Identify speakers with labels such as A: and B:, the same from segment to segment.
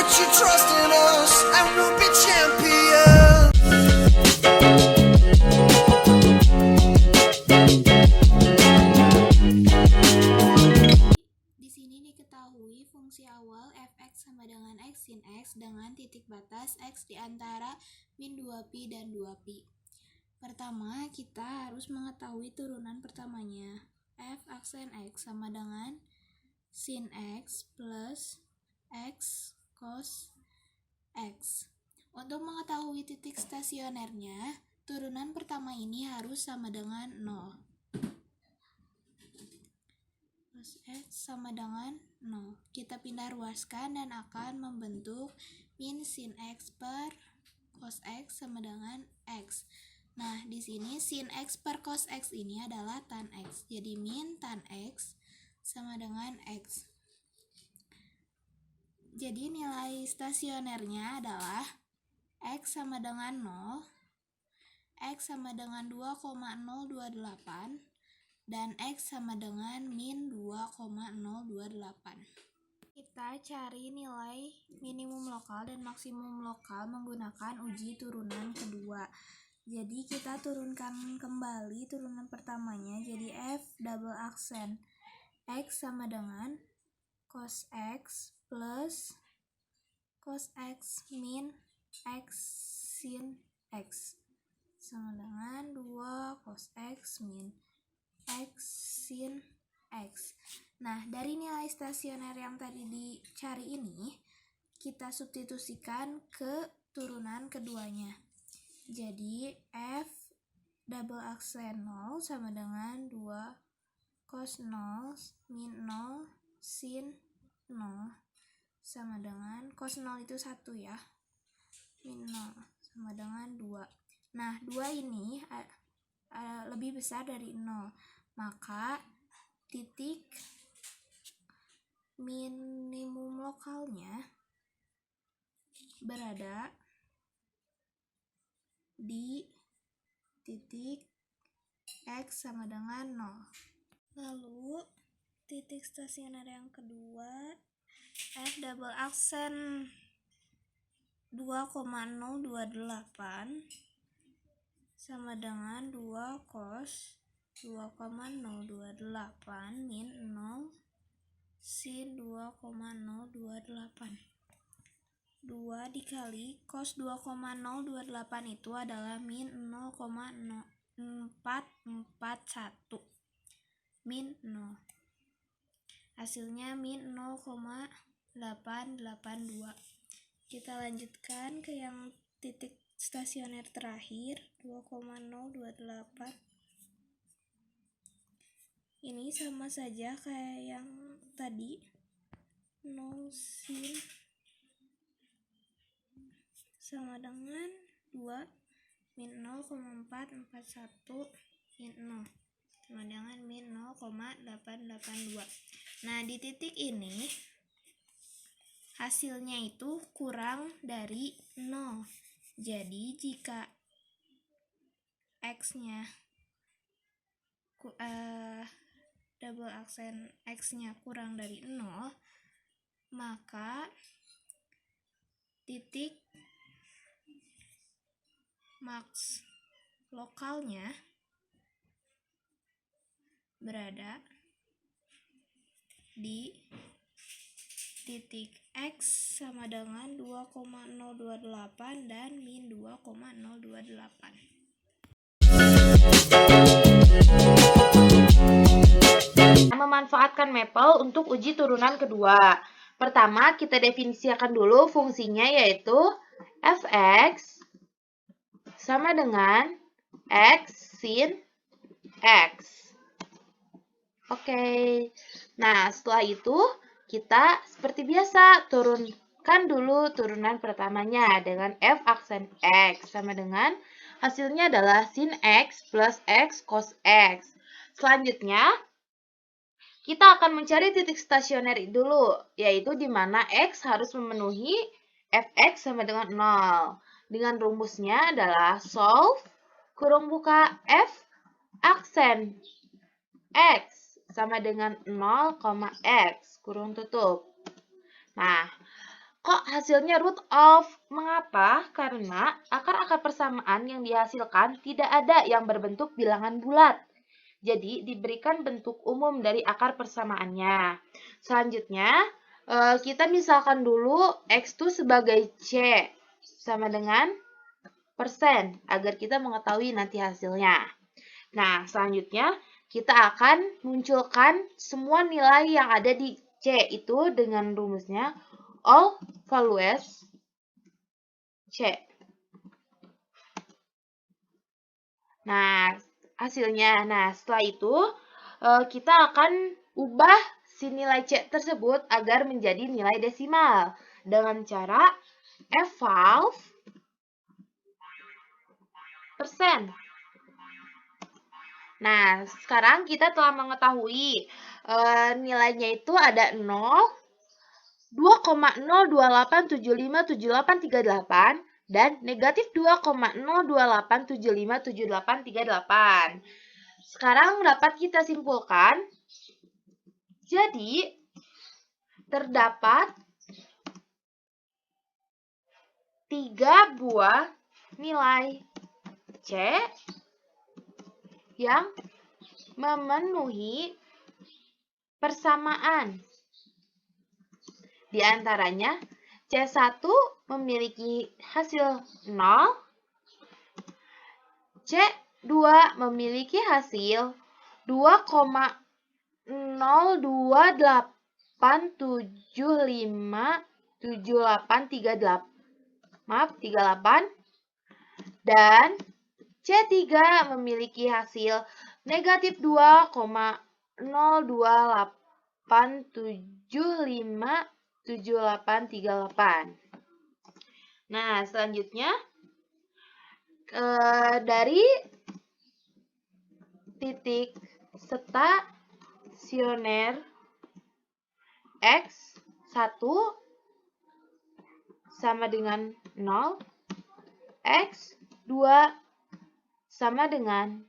A: Put your trust in us and we'll be champions.
B: Di sini diketahui fungsi awal f(x) sama dengan x sin x dengan titik batas x di antara min 2pi dan 2pi. Pertama, kita harus mengetahui turunan pertamanya. F aksen x sama dengan sin x plus x cos x. Untuk mengetahui titik stasionernya, turunan pertama ini harus sama dengan 0. Cos x sama dengan 0. Kita pindah ruaskan dan akan membentuk min sin x per cos x sama dengan x. Nah, di sini sin x per cos x ini adalah tan x. Jadi min tan x sama dengan x. Jadi nilai stasionernya adalah x sama dengan 0, x sama dengan 2,028, dan x sama dengan min 2,028. Kita cari nilai minimum lokal dan maksimum lokal menggunakan uji turunan kedua. Jadi kita turunkan kembali turunan pertamanya, jadi f double aksen x sama dengan cos x plus cos x min x sin x sama dengan 2 cos x min x sin x. Nah, dari nilai stasioner yang tadi dicari ini, kita substitusikan ke turunan keduanya. Jadi, f double aksen 0 sama dengan 2 cos 0 min 0 sin 0 sama dengan cos 0 itu 1 ya, min 0 sama dengan 2. Nah, 2 ini lebih besar dari 0, maka titik minimum lokalnya berada di titik x sama dengan 0. Lalu titik stasioner yang kedua, f double aksen 2,028 sama dengan 2 cos 2,028 min 0 sin 2,028. 2 dikali cos 2,028 itu adalah min 0,441 min 0. Hasilnya min 0,882. Kita lanjutkan ke yang titik stasioner terakhir 2,028. Ini sama saja kayak yang tadi, 0 sin sama dengan 2 min 0,441 min 0 sama dengan min 0,882. Nah, di titik ini hasilnya itu kurang dari 0. Jadi jika x-nya double aksen x-nya kurang dari 0, maka titik max lokalnya berada di titik x sama dengan 2,028 dan min 2,028.
C: Memanfaatkan Maple untuk uji turunan kedua. Pertama, kita definisikan dulu fungsinya, yaitu f(x) sama dengan x sin x. Oke. Nah, setelah itu kita seperti biasa turunkan dulu turunan pertamanya dengan f aksen x sama dengan hasilnya adalah sin x plus x cos x. Selanjutnya, kita akan mencari titik stasioner dulu, yaitu di mana x harus memenuhi fx sama dengan 0. Dengan rumusnya adalah solve kurung buka f aksen x sama dengan 0, x kurung tutup. Nah, Kok hasilnya root of? Mengapa? Karena akar-akar persamaan yang dihasilkan tidak ada yang berbentuk bilangan bulat. Jadi, diberikan bentuk umum dari akar persamaannya. Selanjutnya, kita misalkan dulu X itu sebagai C, sama dengan persen, agar kita mengetahui nanti hasilnya. Nah, selanjutnya, kita akan munculkan semua nilai yang ada di C itu dengan rumusnya all values C. Nah, hasilnya. Nah, setelah itu kita akan ubah si nilai C tersebut agar menjadi nilai desimal dengan cara eval persen. Nah, sekarang kita telah mengetahui nilainya itu ada 0, 2,028757838 dan negatif 2,028757838. Sekarang dapat kita simpulkan, jadi terdapat 3 buah nilai C yang memenuhi persamaan. Di antaranya, C1 memiliki hasil 0, C2 memiliki hasil 2,028757838, dan C3 memiliki hasil negatif 2,028757838. Nah, selanjutnya dari titik stasioner X1 sama dengan 0, X2 sama dengan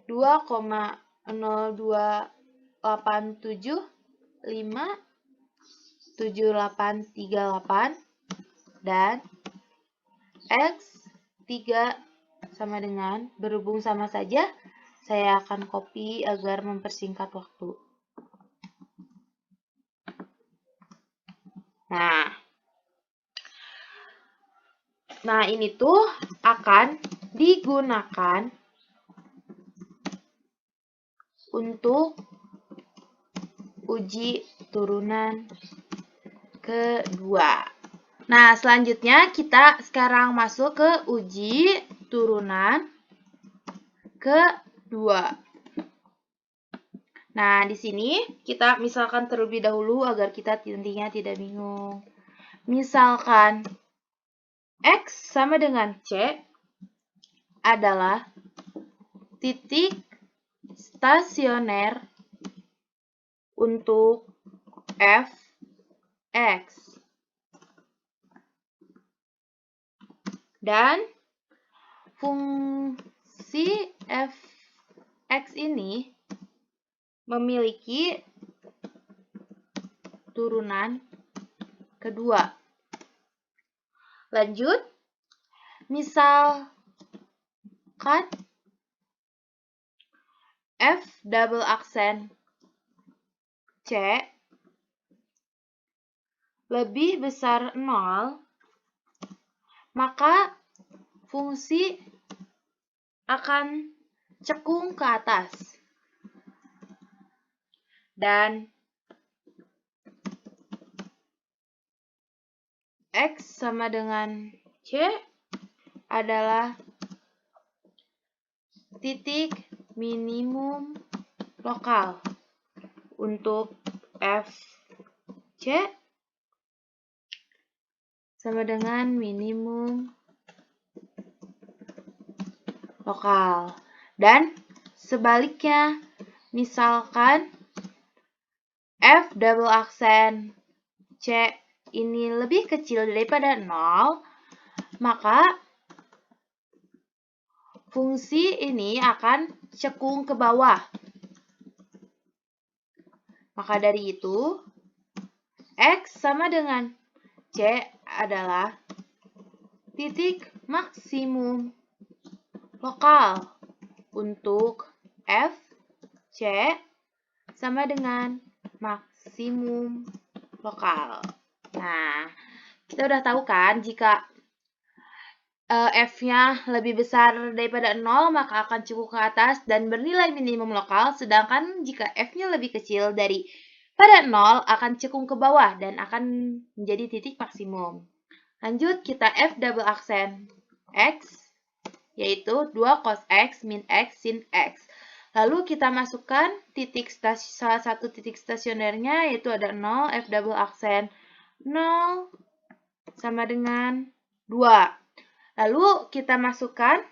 C: 2,028757838 dan X3 sama dengan, berhubung sama saja, saya akan copy agar mempersingkat waktu. Nah, ini tuh akan digunakan untuk uji turunan kedua. Nah, selanjutnya kita sekarang masuk ke uji turunan kedua. Nah, di sini kita misalkan terlebih dahulu agar kita nantinya tidak bingung. Misalkan X sama dengan C adalah titik stasioner untuk Fx. Dan fungsi Fx ini memiliki turunan kedua. Lanjut, misalkan F double aksen C lebih besar 0, maka fungsi akan cekung ke atas. Dan X sama dengan C adalah titik minimum lokal untuk Fc sama dengan minimum lokal. Dan sebaliknya, misalkan F double aksen C ini lebih kecil daripada 0, maka fungsi ini akan cekung ke bawah. Maka dari itu, X sama dengan C adalah titik maksimum lokal. Untuk F, C sama dengan maksimum lokal. Nah, kita udah tahu kan jika F-nya lebih besar daripada 0, maka akan cukup ke atas dan bernilai minimum lokal, sedangkan jika F-nya lebih kecil daripada 0, akan cekung ke bawah dan akan menjadi titik maksimum. Lanjut, kita F double aksen X, yaitu 2 cos X min X sin X. Lalu kita masukkan salah satu titik stasionernya, yaitu ada 0, F double aksen 0 sama dengan 2. Lalu kita masukkan,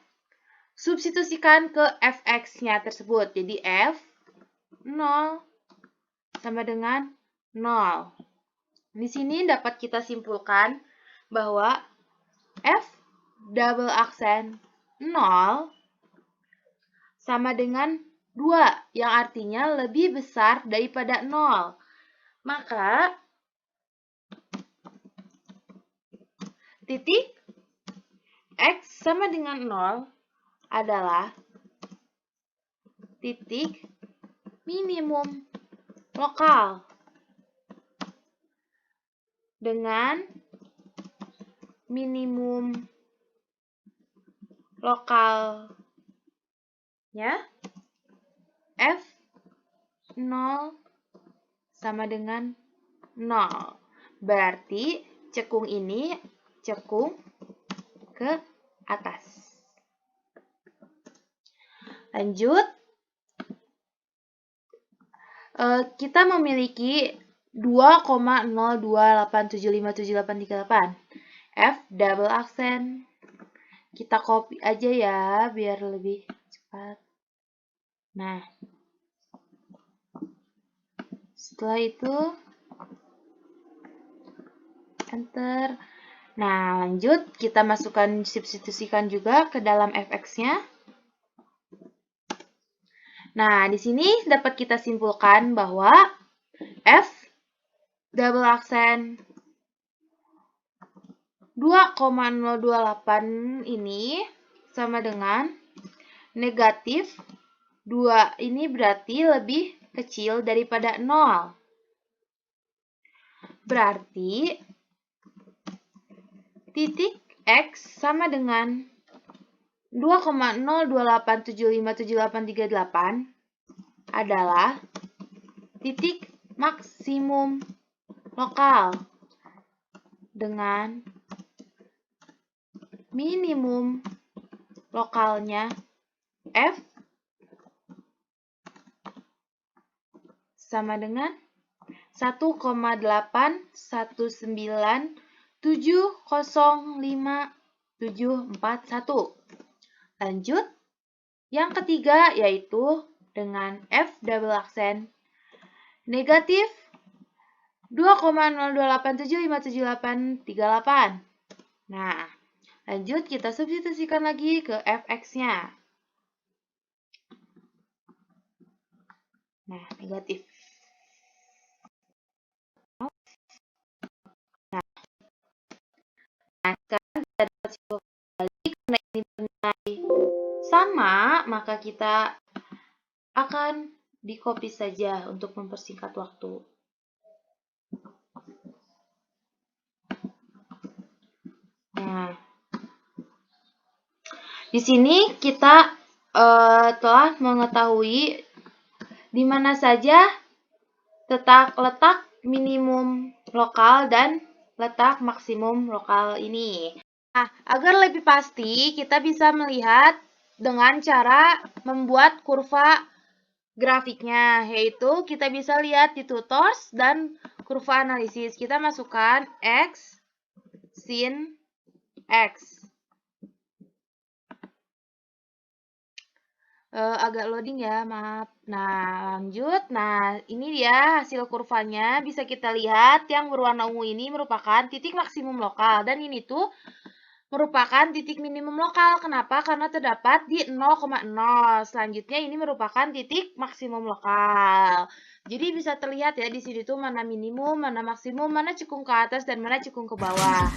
C: substitusikan ke fx-nya tersebut. Jadi f 0 sama dengan 0. Di sini dapat kita simpulkan bahwa f double aksen 0 sama dengan 2, yang artinya lebih besar daripada 0. Maka titik X sama dengan 0 adalah titik minimum lokal. Dengan minimum lokalnya F 0 sama dengan 0. Berarti cekung ini cekung ke atas. Lanjut, kita memiliki 2,0287573838. F double aksen. Kita copy aja ya biar lebih cepat. Nah, setelah itu enter. Nah, lanjut kita masukkan, substitusikan juga ke dalam fx-nya. Nah, di sini dapat kita simpulkan bahwa f double aksen 2,028 ini sama dengan negatif 2. Ini berarti lebih kecil daripada 0. Berarti titik X sama dengan 2,028757838 adalah titik maksimum lokal dengan minimum lokalnya F sama dengan 1,819705,741. Lanjut, yang ketiga yaitu dengan F double aksen negatif 2,028757838. Nah, lanjut kita substitusikan lagi ke fx-nya. Nah, negatif. Nah, sekarang kita dapat simpulkan kembali karena ini bernilai sama, maka kita akan di-copy saja untuk mempersingkat waktu. Nah, di sini kita telah mengetahui di mana saja letak minimum lokal dan letak maksimum lokal ini. Nah, agar lebih pasti, kita bisa melihat dengan cara membuat kurva grafiknya, yaitu kita bisa lihat di tutors dan kurva analisis. Kita masukkan X, sin X. Agak loading ya, maaf. Nah, lanjut. Nah, ini dia hasil kurvanya. Bisa kita lihat yang berwarna ungu ini merupakan titik maksimum lokal. Dan ini tuh merupakan titik minimum lokal. Kenapa? Karena terdapat di 0,0. Selanjutnya ini merupakan titik maksimum lokal. Jadi bisa terlihat ya di sini tuh mana minimum, mana maksimum, mana cekung ke atas, dan mana cekung ke bawah.